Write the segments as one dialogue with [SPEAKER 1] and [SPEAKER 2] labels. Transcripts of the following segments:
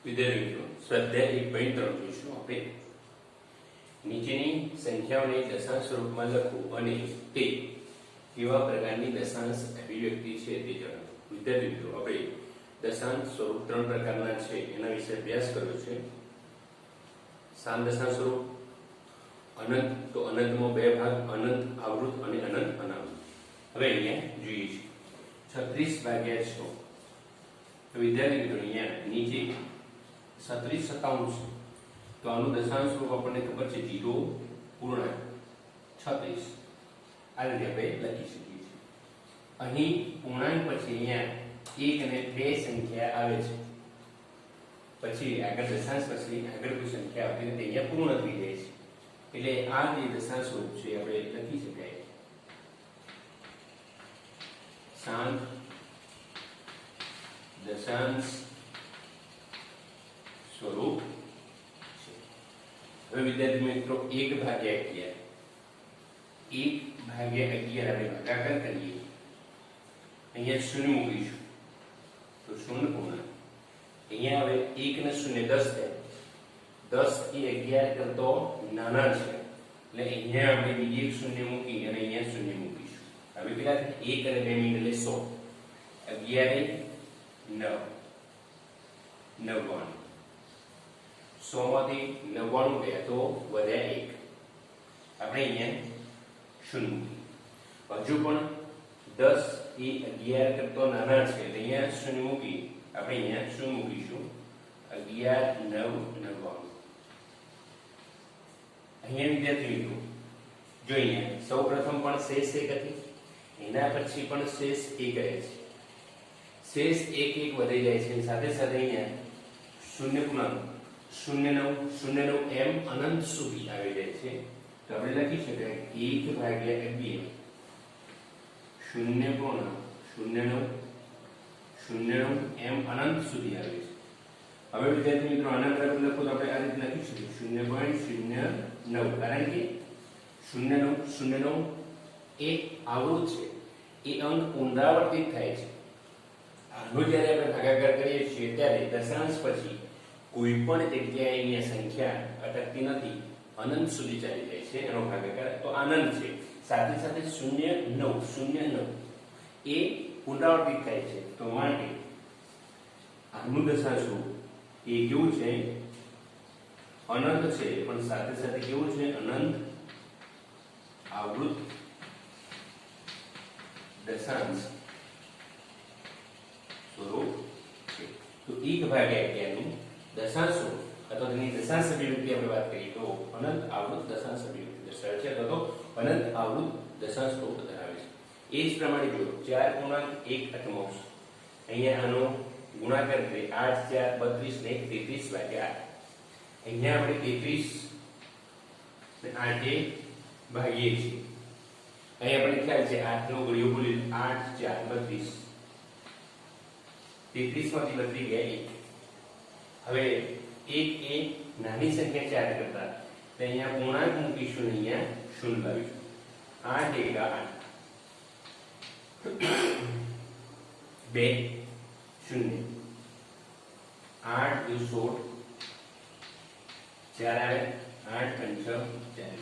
[SPEAKER 1] વિદ્યાર્થીઓ સ્વાધ્યાય 1.3 જોઈશું આપણે નીચેની સંખ્યાઓને દશાંશ સ્વરૂપમાં લખવું અને તે કેવા પ્રકારની દશાંશ અભિવ્યક્તિ છે તે જણાવો. વિદ્યાર્થીઓ આપણે દશાંશ સ્વરૂપ ત્રણ પ્રકારના છે એના વિશે અભ્યાસ કર્યો છે. સામ દશાંશ સ્વરૂપ, અનંત તો અનંતમાં બે ભાગ, અનંત આવૃત અને અનંત અનાવૃત. હવે અહીંયા જોઈએ છે 36/6. તો વિદ્યાર્થી મિત્રો અહીંયા નીચે 36 57 છે તો આનું દશાંશ સ્વરૂપ આપણને ખબર છે 0.36. આ રીતે આપણે લખી શકીએ છીએ. અહીં પૂર્ણાંક પછી અહીંયા 1 અને 2 સંખ્યા આવે છે, પછી આગળ દશાંશ પછી આગળ કોઈ સંખ્યા આવતી નથી, અહીંયા પૂર્ણ થઈ જાય છે. એટલે આ જે દશાંશ સ્વરૂપ છે આપણે લખી શકાય શાંત દશાંશ સ્વરૂપ છે. હવે વિદ્યાર્થી મિત્રો 1/11 આપણે ભાગાકાર કરીએ, અહીંયા શૂન્ય મૂકીશું તો શૂન્ય પૂર્ણાંક. અહીંયા હવે 1 ને 0 10 થાય, 10 એ 11 કરતો નાના છે એટલે અહીંયા આપણે બીજી એક શૂન્ય મૂકી અને અહીંયા શૂન્ય મૂકીશું. હવે કેટલા થાય? 1 અને 2 મિનિટ એટલે 100. 11 99 માંથી 99 ગયા તો વધ્યા 1. આપણે અહીંયા શૂન્ય મૂકી. હજુ પણ 10 એ 11 કરતો નાના છે એટલે અહીંયા શૂન્ય મૂકી આપણે અહીંયા શું મૂકીશું? 11 9 99. અહીંયા વિદ્યાર્થી મિત્રો જો અહીંયા સૌપ્રથમ પણ શેષ 1 હતી, એના પછી પણ શેષ 1 રહે છે. શેષ 1 1 વધી જાય છે, સાથે સાથે અહીંયા શૂન્ય પૂર્ણાંક 09 એમ અનંત સુધી આવી જાય છે. તો આપણે લખી શકાય 1/11 0.09 એમ અનંત સુધી આવે છે. હવે વિદ્યાર્થી મિત્રો આના બરાબર લખો તો આપણે આ રીતે લખી શકીએ 0.09, કારણ કે 09 એ આવૃત છે, એ અંક પુનરાવર્તિત થાય છે. આનો જ્યારે આપણે ભાગાકાર કરીએ છીએ ત્યારે દશાંશ પછી કોઈ પણ જગ્યાએ અહીંયા સંખ્યા અટકતી નથી, અનંત સુધી ચાલી જાય છે એનો ભાગાકાર. તો આનંદ છે, સાથે સાથે 09 એ પુનરાવર્તિત થાય છે. તો માટે આનું દશાંશ સ્વરૂપ એ કેવું છે? અનંત છે, પણ સાથે સાથે કેવું છે? અનંત આવૃત દશાંશ સ્વરૂપ છે. તો 1/11 નું દશાંશ સ્વરૂપ અથવા તેની દશાંશ અભિવ્યક્તિ આપણે વાત કરીએ તો અનંત આવૃત દશાંશ અભિવ્યક્તિ દર્શાવે છે અથવા તો અનંત આવૃત દશાંશ સ્વરૂપ ધરાવે છે. એ જ પ્રમાણે જો 4.1/8 અહીંયા આનો ગુણાકાર કરીએ 8 4 32 ને 33/8. અહીંયા આપણે 33 ને 8 ભાગીએ છીએ. અહીંયા આપણે ખ્યાલ છે 8 નો ઘડિયો બોલી 8 4 32, 33 માંથી બદલી ગયા 1. હવે 1 એ નાની સંખ્યા 4 કરતા, તો અહીંયા પૂર્ણાંક મૂકીશું ને અહીંયા શૂન્ય લાવીશું. 8 1 8 2 0 8 2 16 4 આવે 8 5 6 4.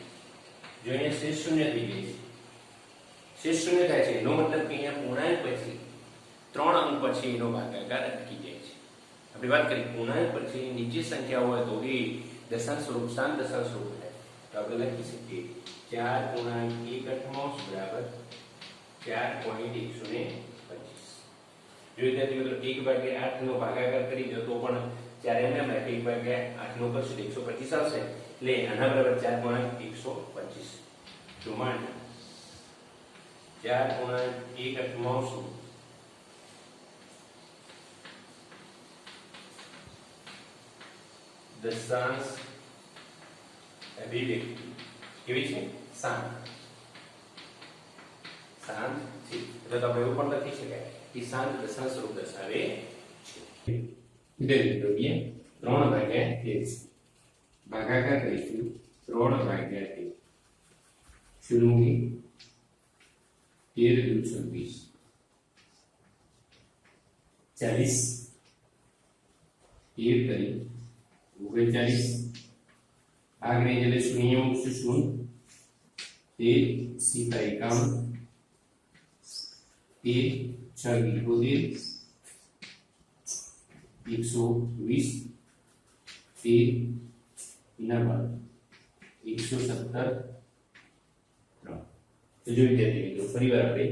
[SPEAKER 1] જો અહીંયા શેષ શૂન્ય થઈ ગઈ છે, શેષ શૂન્ય થાય છે એનો મતલબ કે અહીંયા પૂર્ણાંક પછી 3 અંક પછી એનો ભાગાકાર અટકી જાય છે. આપણે વાત કરી પૂર્ણાંક પછી નીચે સંખ્યા હોય તો એ દશાંશ સ્વરૂપ શાંત દશાંશ સ્વરૂપ થાય. તો આપણે લખી શકીએ 4.1/8 બરાબર 4.125. જો વિદ્યાર્થી મિત્રો 1/8 નો ભાગાકાર કરી દો તો પણ 4 એમ રાખે 1/8 નો કરશો 125 આવશે, એટલે આના બરાબર 4.125. તો માંડ 4.1/8 દશાંશ અભિવ્યક્તિ કેવી છે? શાંત છે. એટલે તો આપણે એવું પણ લખી શકાય કે શાંત દશાંશ સ્વરૂપ દર્શાવે છે. વિદ્યાર્થી મિત્રો 3/13 ભાગાકાર કરીશું 3/13 શૂન્ય 13 × 26 40 1 કરી 39 આગળ એટલે શૂન્ય મૂકશું શૂન્ય 1 સીધા 51 1 6 71 120 1 170 તો જો વિદ્યાર્થી મિત્રો ફરીવાર આપણે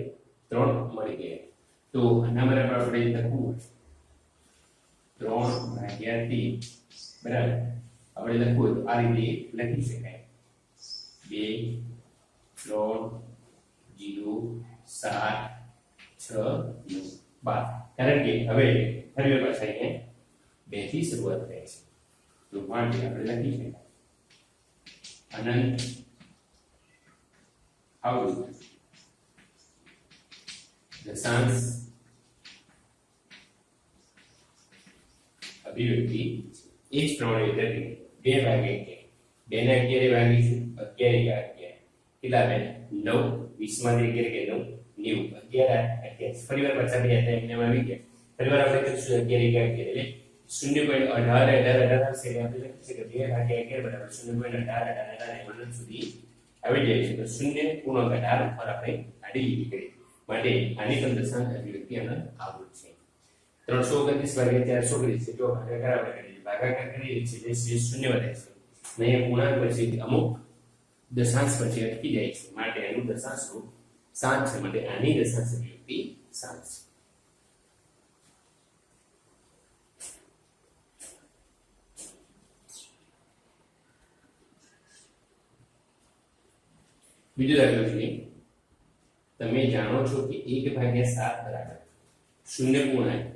[SPEAKER 1] 3 મળી ગયા તો આના બરાબર આપણે લખવું 3 ભાગ્યા 3 બરાબર આપણે લખવું તો આ રીતે લખી શકાય 2 3 0 7 6 9 12 કારણ કે હવે ફરીવાર પાછા અહીંયા 2 થી શરૂઆત થાય છે તો માટે આપણે લખી શકાય અનંત આઉટ દશાંશ અભિવ્યક્તિ એ જ પ્રમાણે વિદ્યાર્થી 2 ભાગ્યા 2 ને 11 ભાગીશું 11 કેટલા આવે 9 20 માંથી 11 કે 9 90 11 ફરીવાર પાછા બે હતા એમને આવી ગયા ફરીવાર આપણે કરીશું 11 એટલે 0.18 આવશે આપણે લખી શકીએ 2 ભાગ્યા 11 બરાબર 0.18 સુધી આવી જાય છે તો 0 પૂર્ણાંક 18 ઉપર આપણે આડી લીટી કરી માટે આની પણ દશાંશ અભિવ્યક્તિ આનો આવું છે 329 ભાગ્યા 420 છે જો ભાગાકાર આપણે કરીએ ભાગાકાર કરીએ છીએ જે શેષ 0 વધે છે અને પૂર્ણાંક પછી અમુક દશાંશ પછી અટકી જાય છે માટે આનું દશાંશ રૂપ 7 છે માટે આની દશાંશ અભિવ્યક્તિ 7 છે બીજો દાખલો છે તમે જાણો છો કે 1 ભાગ્યા 7 બરાબર 0.1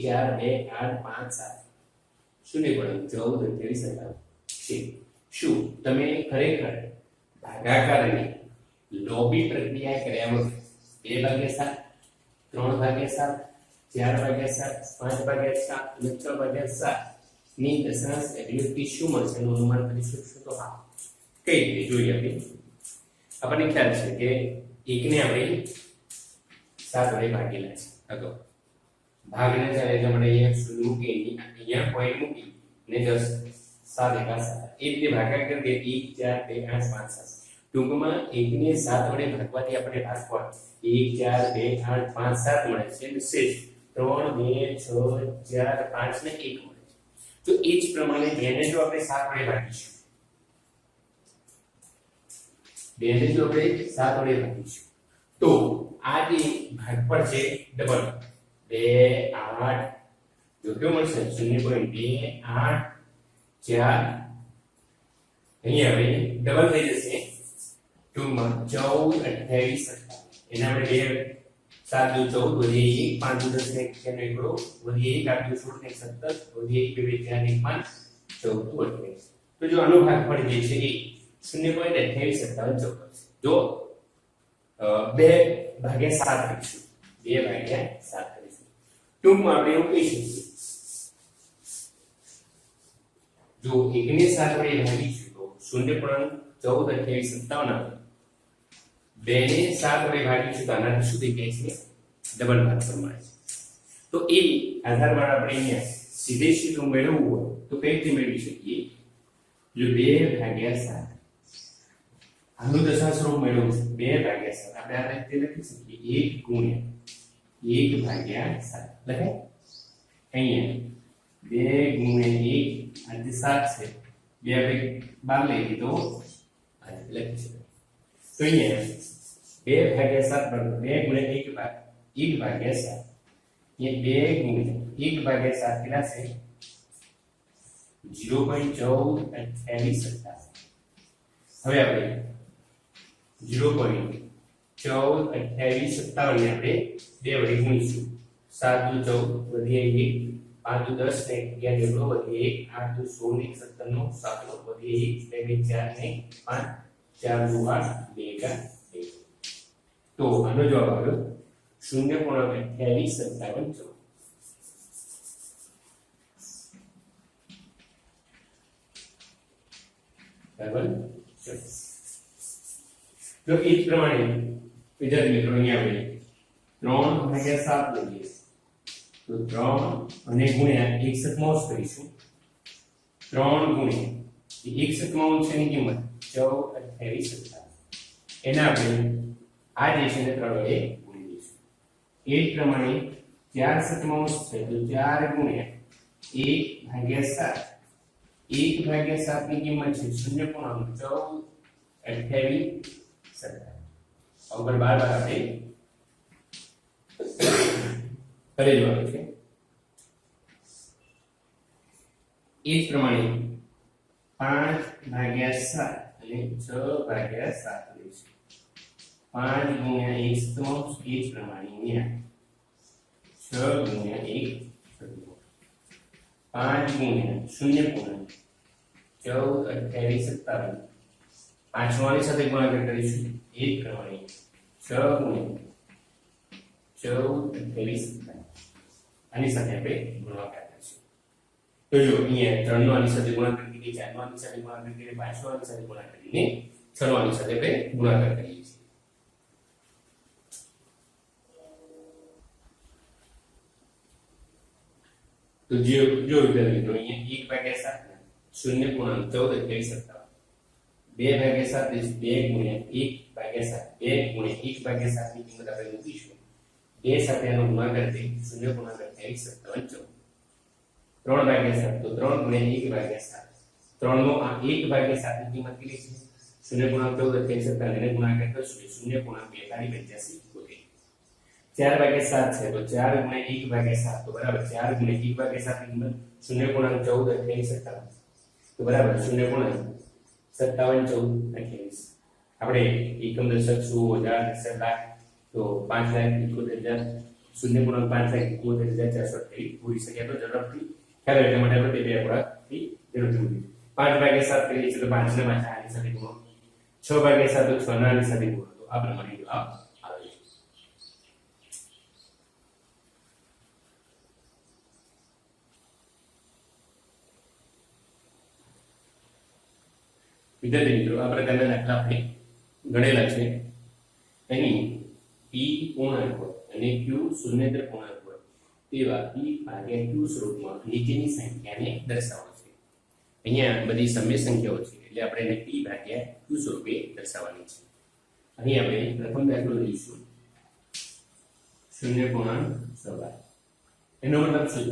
[SPEAKER 1] 4 2 8 5 7 0.14 28 છે શું તમે ખરેખર ભાગાકારની લોભી પ્રક્રિયા કર્યા વગર 2 ભાગ્યા 7 3 ભાગ્યા 7 4 ભાગ્યા 7 5 ભાગ્યા 7 અને 6 ભાગ્યા 7 ની દશાંશ અભિવ્યક્તિ શું મળશે એનું અનુમાન કરી શકશો તો હા કઈ રીતે જોઈએ આપણને ખ્યાલ છે કે 1 ને આપણે 7 વડે ભાગેલા છે અગાઉ ભાગને ચાલે એટલે આપણે અહીંયા શૂન્ય મૂકી અહીંયા પોઈન્ટ મૂકી ને જસ્ટ 7 એકા 7 એ રીતે ભાગાકાર કરીએ 1 4 2 8 5 7 ટૂંકમાં 1 ને 7 વડે ભાગવાથી આપણે ભાગફળ 1 4 2 8 5 7 મળે છે અને શેષ 3 2 6 4 5 ને 1 મળે છે તો એ જ પ્રમાણે 2 ને જો આપણે 7 વડે ભાગીશું 2 ને જો આપણે 7 વડે ભાગીશું તો આ જે ભાગફળ છે ડબલ 2 8 જો કેવું મળશે 0.2 8 4 અહીંયા હવે ડબલ થઈ જશે ટૂંકમાં 14 28 એના આપણે 2 7 દુ 14 વધીએ 1 5 દુ 10 ને 1 નીકળો વધીએ 1 8 દુ 16 ને 17 વધીએ 1 2 4 ને 5 14 28 તો જો આનો ભાગફળ જે છે એ 0.28 જો 2 ભાગ્યા 7 કરીશું 2 ભાગ્યા 7 કરીશું ટૂંકમાં આપણે એવું કહી શકીએ જો 1 ને 7 વડે ભાગીશું તો 0.1428 આવે 2 ને 7 વડે ભાગીશું તો આનાથી શું દેખાય છે ડબલ ભાગફળ મળે છે તો એ આધાર પર આપણે અહીંયા સીધે સીધું મેળવવું હોય તો કઈ રીતે મેળવી શકીએ જો 2 ભાગ્યા 7 આનું દશાંશ રૂપ મેળવવું છે 2 ભાગ્યા 7 આપણે આ રીતે લખી શકીએ 1 ગુણ્યા 1 ભાગ્યા 7 લખાય અહીંયા 2 ગુણ્યા 1 આજે 7 છે 2 આપણે 12 લઈ લીધો આ લખી શકાય તો અહીંયા 2 ભાગ્યા 7 બરાબર 2 ગુણ્યા 1 ભાગ્યા 7 અહીંયા 2 ગુણ્યા 1 ભાગ્યા 7 કેટલા છે 0.1428 હવે આપણે 0.1428 ને આપણે 2 વડે ગુણીશું 7 દુ 14 વધીએ 1 5 દુ 10 ને 11 નો વધીએ 1 8 દુ 16 ને 17 નો 7 નો વધીએ 1 2 4 ને 5 4 દુ 8 2 એકા 2 તો આનો જવાબ આવ્યો 0.2857 બરાબર તો એ જ પ્રમાણે વિદ્યાર્થી મિત્રો અહીંયા આપણે 3 ભાગ્યા 7 લઈએ તો 3 અને ગુણ્યા 1 સતમાઉસ કરીશું 3 ગુણ્યા 1 સતમાઉસ છે ની કિંમત 14 28 27 એના આપણે આ જે છે ને 3 વડે ગુણી દઈશું એ જ પ્રમાણે 4 સતમાઉસ છે તો 4 ગુણ્યા 1/7 ની કિંમત છે 0.14 28 27 ઉપર 12 આપણે કરી દેવાનું છે એ જ પ્રમાણે 5/7 અને 6/7 લઈશું 5 ગુણ્યા 1 સતમાઉસ એ જ પ્રમાણે ગુણ્યા 6 ગુણ્યા 1 સતમાઉસ 5 ગુણ્યા 0.14 28 27 પાંચમાની સાથે ગુણાકાર કરીશું એ જ પ્રમાણે 6 ગુણ્યા 14 28 આની સાથે આપણે ગુણાકાર કરીશું તો જો અહીંયા 3 નો આની સાથે ગુણાકાર કરીએ 4 નો આની સાથે ગુણાકાર કરીએ 5 નો આની સાથે ગુણાકાર કરીને 6 નો આની સાથે આપણે ગુણાકાર કરીએ છીએ તો જો વિદ્યાર્થી મિત્રો અહીંયા 1/7 0.14 28 2/7 2 ગુણ્યા 1/7 2 ગુણ્યા 1/7 ની કિંમત આપણે મૂકીશું 2 સાથે આનો ગુણાકાર થઈ 0.28 3/7 તો 3 ગુણ્યા 1/7 3 નો આ 1/7 ની કિંમત કેટલી છે 0.14 એને ગુણાકાર કરશું 0.4285 4/7 છે તો 4 ગુણ્યા 1/7 તો બરાબર 4 ગુણ્યા 1/7 ની કિંમત 0.14 તો બરાબર 0.5714 આપણે એકમ દશક શું હજાર દશક લાખ તો 5,71,000 0.5,71,428 પૂરી શક્યા તો ઝડપથી ખ્યાલ એટલા માટે આપણે બે આપણાથી ઝડપથી મૂકી 5/7 કરીએ છીએ તો 5 ને 5 આની સાથે ગુણો 6/7 તો 6 ના આની સાથે ગુણો તો આ પ્રમાણે જવાબ આવે છે વિદ્યાર્થી મિત્રો આ પ્રકારના દાખલા આપણે ગણેલા છે અહીં p પૂર્ણાંક હોય અને q શૂન્યેતર પૂર્ણાંક હોય તેવા p ભાગ્યા q સ્વરૂપમાં નીચેની સંખ્યાને દર્શાવો છે અહીંયા બધી સમય સંખ્યાઓ છે એટલે આપણે એને p ભાગ્યા q સ્વરૂપે દર્શાવવાની છે અહીં આપણે પ્રથમ દાખલો લઈશું 0.6 એનો મતલબ શું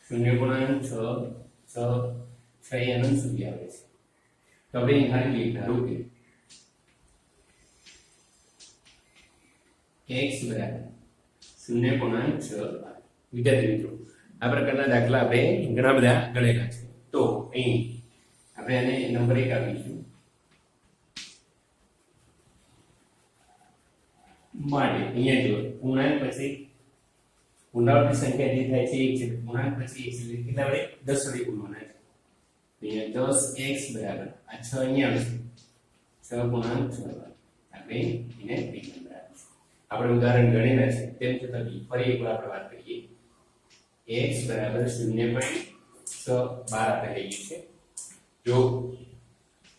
[SPEAKER 1] 0.6 અનંત સુધી આવે છે તો આપણે ખાલી ધારો કે x બરાબર 0.6 વિદ્યાર્થી મિત્રો આ પ્રકારના દાખલા આપણે ઘણા બધા ગણેલા છે તો અહીં આપણે આને નંબર 1 આપીશું માટે અહીંયા જો પૂર્ણાંક પછી પુનરાવર્તિત સંખ્યા જે થાય છે 1 છે પૂર્ણાંક પછી 1 એટલે કેટલા વડે 10 વડે ગુણવાના છે અહીંયા 10x બરાબર આ 6 અહીંયા આવશે 6.6 આપણે એને એક નંબર આપીશું આપણે ઉદાહરણ ગણેલા છે તેમ છતાં ફરી એકવાર આપણે વાત કરીએ x બરાબર 0.6 આપણે લઈએ છે જો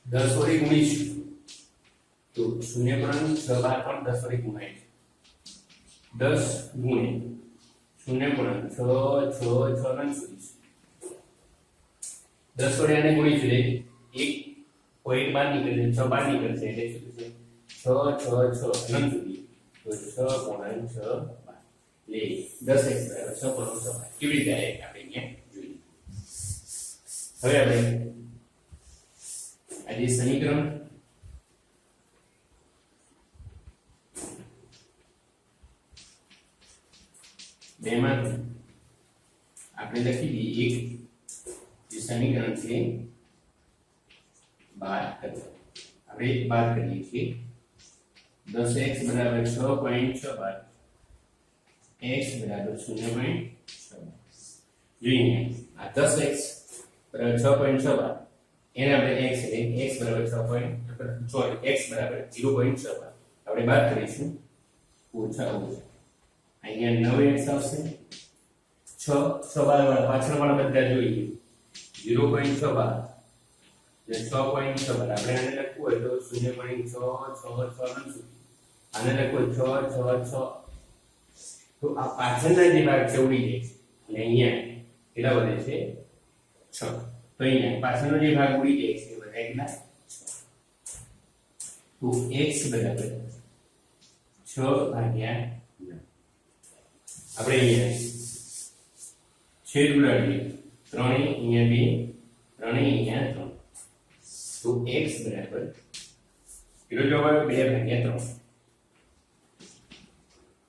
[SPEAKER 1] 10 વડે ગુણીશું તો 0.6 પણ 10 વડે ગુણાય છે 10 ગુણ્યા 0.666 સુધી 10 વડે આને ગુણીશું એટલે 1 પોઈન્ટ બહાર નીકળશે 6 બહાર નીકળશે એટલે શું થશે 666 અનંત સુધી તો 6.6 લે 10x બરાબર 6.6 કેવી રીતે આવે આપણે અહીંયા જોઈએ હવે આપણે આ જે સમીકરણ બેમાં આપણે લખી દઈએ એક જે સમીકરણ છે બાદ કરીએ આપણે બાદ કરીએ છીએ 10x બરાબર 6.6 x બરાબર 0.6 જોઈએ આ 10x બરાબર 6.6 એને આપણે x એટલે x બરાબર 6.6 x બરાબર 0.6 આપણે બાદ કરીશું ઓછા અહીંયા 9x આવશે 6 વાળા પાછળ વાળા બધા જોઈએ 0.6 જે 6.6 આપણે આને લખવું હોય તો 0.666 આને લખવું 666 તો આ પાછળના જે ભાગ છે ઉડી જાય છે અને અહીંયા કેટલા વધે છે 6 તો અહીંયા પાછળનો જે ભાગ ઉડી જાય છે વધે કેટલા 6 તો x બરાબર 6 ભાગ્યા 9 આપણે અહીંયા છેદ ઉડાડીએ 3 અહીંયા 2 3 અહીંયા 3 તો x બરાબર કેટલો જવાબ 2 ભાગ્યા 3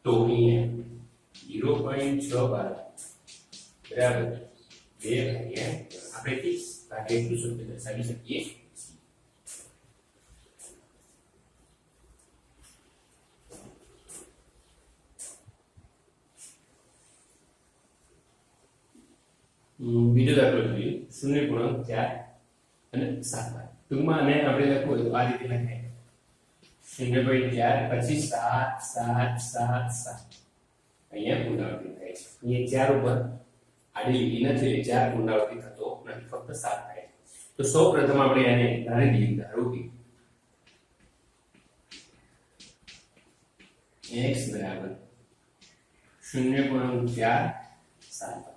[SPEAKER 1] તો અહીંયા 0.6 બરાબર 2 ભાગ્યા આપણે 30 ભાગ્યા એટલું સૂત્ર દર્શાવી શકીએ બીજો દાખલો જોઈએ 0.4 અને 7 ટૂંકમાં આને આપણે લખવું હોય તો આ રીતે લખાય 0.4 પછી 7 7 7 7 અહીંયા પુનરાવૃત્તિ થાય છે અહીંયા 4 ઉપર આડી લીટી નથી એટલે 4 પુનરાવૃત્તિ થતો નથી ફક્ત 7 થાય તો સૌપ્રથમ આપણે આને ધારી દઈએ ધારો કે x બરાબર 0.4 7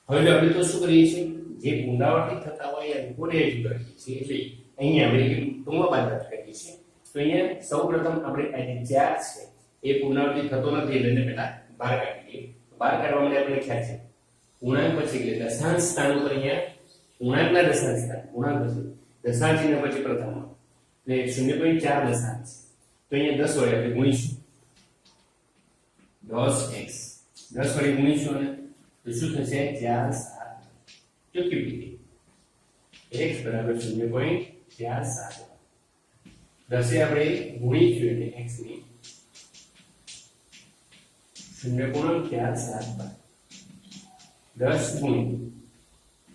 [SPEAKER 1] હવે જો આપણે તો શું કરીએ છીએ જે પુનરાવર્તિત થતા હોય એ કોને રજૂ કરીએ છીએ એટલે અહીંયા આપણે ટૂંકમાં બાદ કરીએ છીએ તો અહીંયા સૌપ્રથમ આપણે આ જે 4 છે એ પુનરાવર્તિત થતો નથી એટલે પહેલા બહાર કાઢીએ બહાર કાઢવા માટે આપણે ખ્યાલ છે પૂર્ણાંક પછી એટલે દશાંશ સ્થાન ઉપર અહીંયા પૂર્ણાંકના દશાંશ સ્થાન પૂર્ણાંક પછી દશાંશ ચિહ્ન પછી પ્રથમ એટલે 0.4 દશાંશ તો અહીંયા 10 વડે આપણે ગુણીશું 10x 10 વડે ગુણીશું અને તો શું થશે 4 7 ચોખ્ખી રીતે x બરાબર 0.47 10 આપણે ગુણીશું એટલે x ની 0.47 10 ગુણી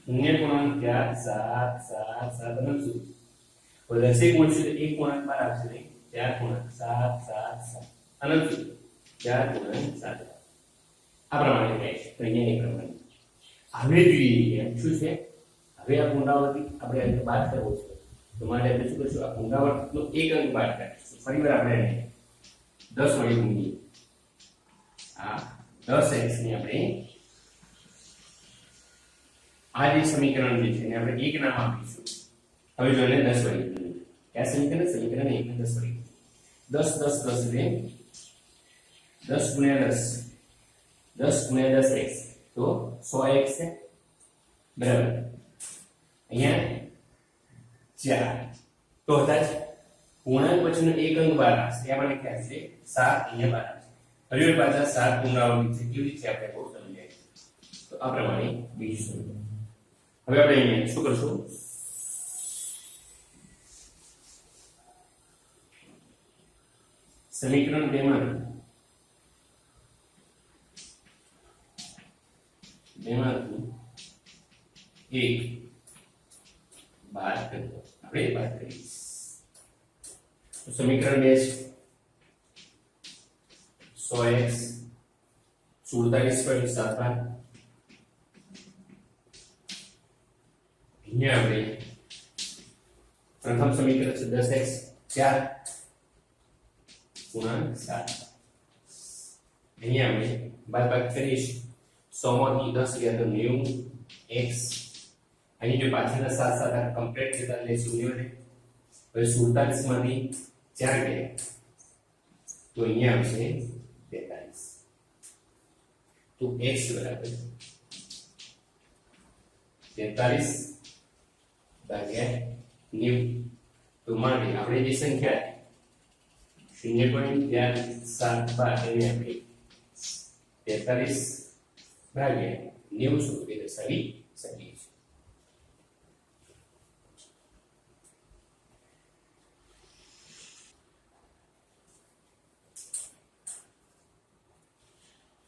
[SPEAKER 1] 0.47 અનંત તો 10 ગુણશું તો 1 ગુણાંક બાર આવશે નહીં 4 ગુણાંક 7 7 7 અનંત 4 ગુણાંક 7 આ પ્રમાણે થાય છે તો અહીંયા એ પ્રમાણે હવે જોઈએ શું છે હવે આ પુનરાવૃત્તિ આપણે અહીં બાદ કરવો છે તો માટે આપણે શું કરીશું આ પુનરાવૃત્તિનો એક અંક બાદ કરીશું ફરીવાર આપણે એને 10 વડે ગુણીએ આ 10x ને આપણે આ જે સમીકરણ જે છે એને આપણે એક નામ આપીશું હવે જો એને 10 વડે ગુણીએ આ સમીકરણ 1 ને 10 વડે 10 10 10 એટલે 10 ગુણ્યા 10 10 ગુણ્યા 10x તો 100x છે બરાબર અહીંયા 4 તો હતા જ પૂર્ણાંક પછીનો એક અંક બાર આવશે એ આપણે ખ્યાલ છે 7 અહીંયા બાર આવશે ફરી પાછા 7 પુનરાવૃત્તિ છે કેવી રીતે આપણે બહુ સમજાય તો આ પ્રમાણે બીજું સમજો હવે આપણે અહીંયા શું કરશું સમીકરણ 2 માં એક બાદ કરીએ આપણે બાદ કરીએ તો સમીકરણ 2 છે 100x 47.7 અહીંયા આપણે પ્રથમ સમીકરણ છે 10x 4 ગુણાંક 7 અહીંયા આપણે બાદ કરીશું 100 માંથી 10 ગયા તો 90x અહીં જો પાછળના 7 7 કમ્પ્લીટ થતા એટલે 0 રહે હવે 47 માંથી 4 ગયા તો અહીંયા આવશે 43 તો x બરાબર 43 ભાગ્યા 90 તો માટે આપણે જે સંખ્યા 0.472 એને આપણે 43 ભાગ્યા 90 સ્વરૂપે દર્શાવી શકીએ છીએ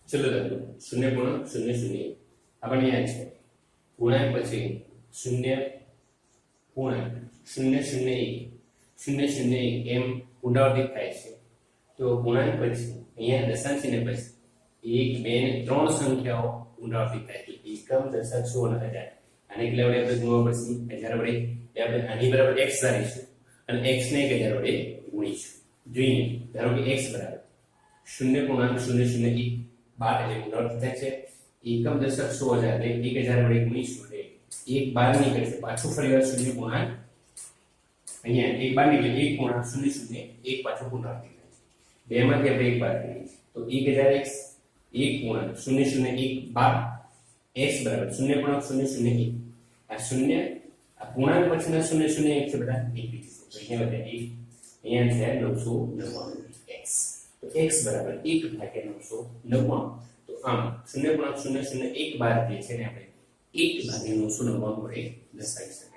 [SPEAKER 1] ચલો દાખલો 0.00 આપણને યાદ છે પૂર્ણાંક પછી 0.001 એમ પુનરાવર્તિત થાય છે તો પૂર્ણાંક પછી અહીંયા દશાંશ ચિહ્ન પછી 1 2 3 સંખ્યાઓ પુનરાવર્તિત થાય છે એકમ દશાંશ 100 અને 1000 આને કેટલા વડે આપણે ગુણવા પડશે 1000 વડે એટલે આપણે આની બરાબર x ધારીશું અને x ને 1000 વડે ગુણીશું જોઈએ ધારો કે x બરાબર 0.001 12 એટલે ગુણ અર્થ થાય છે એકમ દશક 100,000 એટલે 1000 વડે ગુણીશું એટલે 1 12 નીકળે છે પાછું ફરીવાર શૂન્ય પૂર્ણાંક અહીંયા 1 12 નીકળે 1 પૂર્ણાંક 0 0 1 પાછું પૂર્ણાંક નીકળે છે બે માંથી આપણે 1 બાદ કરીએ તો 1000x 1 પૂર્ણાંક 0 0 1 12 x બરાબર 0.001 આ 0 આ પૂર્ણાંક પછીના 0 0 1 છે બધા નીકળી જશે તો અહીંયા વધે 1 અહીંયા છે 999x તો x બરાબર 1 ભાગ્યા 999 તો આમ 0.001 બાદ જે છે ને આપણે 1 ભાગ્યા 999 વડે દર્શાવી શકીએ